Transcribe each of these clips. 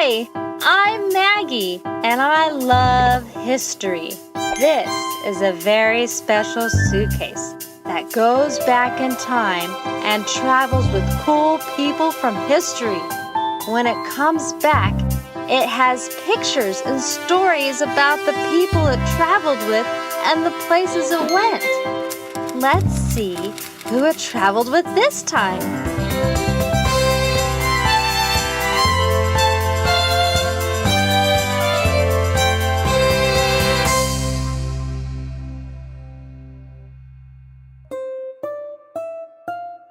Hi, I'm Maggie, and I love history. This is a very special suitcase that goes back in time and travels with cool people from history. When it comes back, it has pictures and stories about the people it traveled with and the places it went. Let's see who it traveled with this time.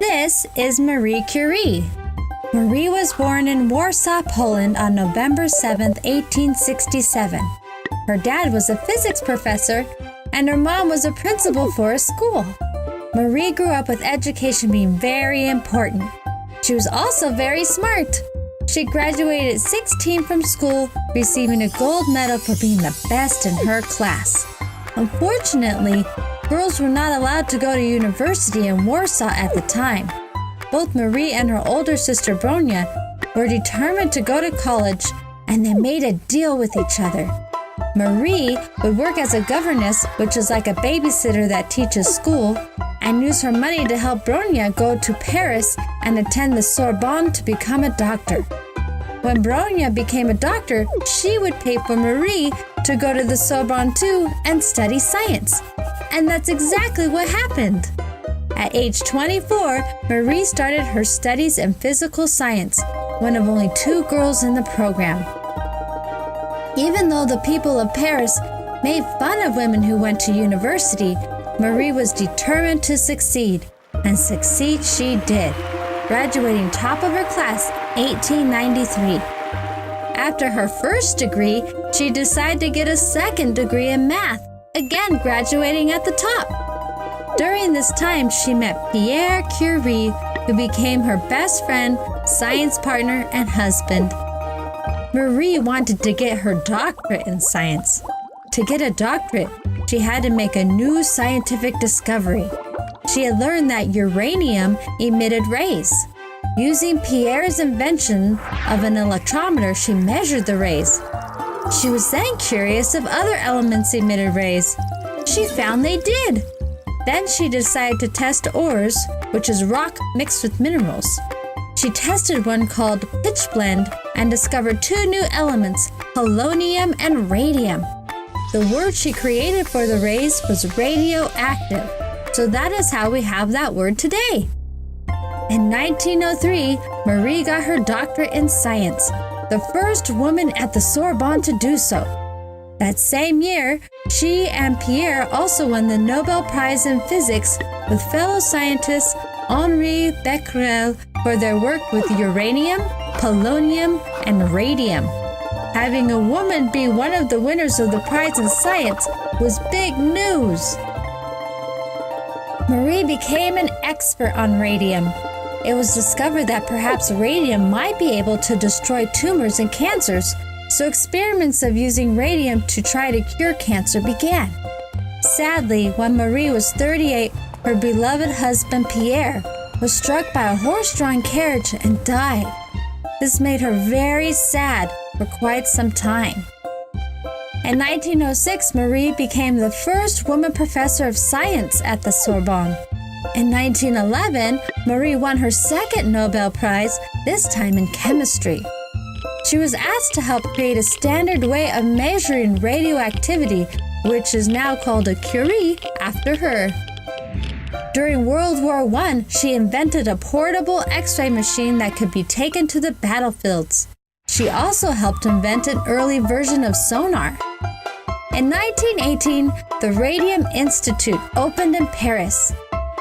This is Marie Curie. Marie was born in Warsaw, Poland on November 7, 1867. Her dad was a physics professor and her mom was a principal for a school. Marie grew up with education being very important. She was also very smart. She graduated at 16 from school, receiving a gold medal for being the best in her class. Unfortunately, girls were not allowed to go to university in Warsaw at the time. Both Marie and her older sister Bronia were determined to go to college, and they made a deal with each other. Marie would work as a governess, which is like a babysitter that teaches school, and use her money to help Bronia go to Paris and attend the Sorbonne to become a doctor. When Bronia became a doctor, she would pay for Marie to go to the Sorbonne too and study science. And that's exactly what happened. At age 24, Marie started her studies in physical science, one of only 2 girls in the program. Even though the people of Paris made fun of women who went to university, Marie was determined to succeed, and succeed she did, graduating top of her class 1893. After her first degree, she decided to get a second degree in math, again graduating at the top. During this time, she met Marie Curie, who became her best friend, science partner, and husband. Marie wanted to get her doctorate in science. To get a doctorate, she had to make a new scientific discovery. She had learned that uranium emitted rays. Using Pierre's invention of an electrometer, she measured the rays. She was then curious if other elements emitted rays. She found they did. Then she decided to test ores, which is rock mixed with minerals. She tested one called pitchblende and discovered 2 new elements, polonium and radium. The word she created for the rays was radioactive, so that is how we have that word today. In 1903, Marie got her doctorate in science, the first woman at the Sorbonne to do so. That same year, she and Pierre also won the Nobel Prize in Physics with fellow scientists Henri Becquerel for their work with uranium, polonium, and radium. Having a woman be one of the winners of the prize in science was big news. Marie became an expert on radium. It was discovered that perhaps radium might be able to destroy tumors and cancers, so experiments of using radium to try to cure cancer began. Sadly, when Marie was 38, her beloved husband Pierre was struck by a horse-drawn carriage and died. This made her very sad for quite some time. In 1906, Marie became the first woman professor of science at the Sorbonne. In 1911, Marie won her second Nobel Prize, this time in chemistry. She was asked to help create a standard way of measuring radioactivity, which is now called a Curie after her. During World War I, she invented a portable X-ray machine that could be taken to the battlefields. She also helped invent an early version of sonar. In 1918, the Radium Institute opened in Paris.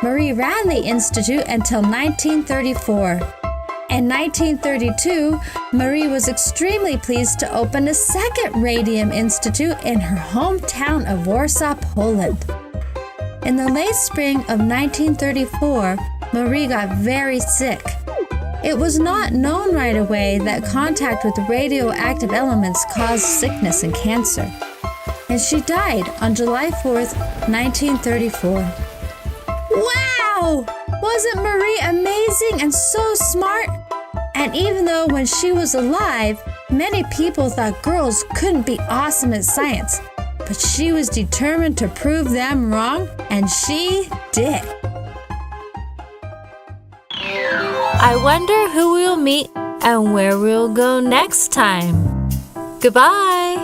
Marie ran the institute until 1934. In 1932, Marie was extremely pleased to open a second Radium Institute in her hometown of Warsaw, Poland. In the late spring of 1934, Marie got very sick. It was not known right away that contact with radioactive elements caused sickness and cancer, and she died on July 4th, 1934. Wow! Wasn't Marie amazing and so smart? And even though when she was alive, Many people thought girls couldn't be awesome at science, but she was determined to prove them wrong, and she did. I wonder who we'll meet and where we'll go next time. Goodbye!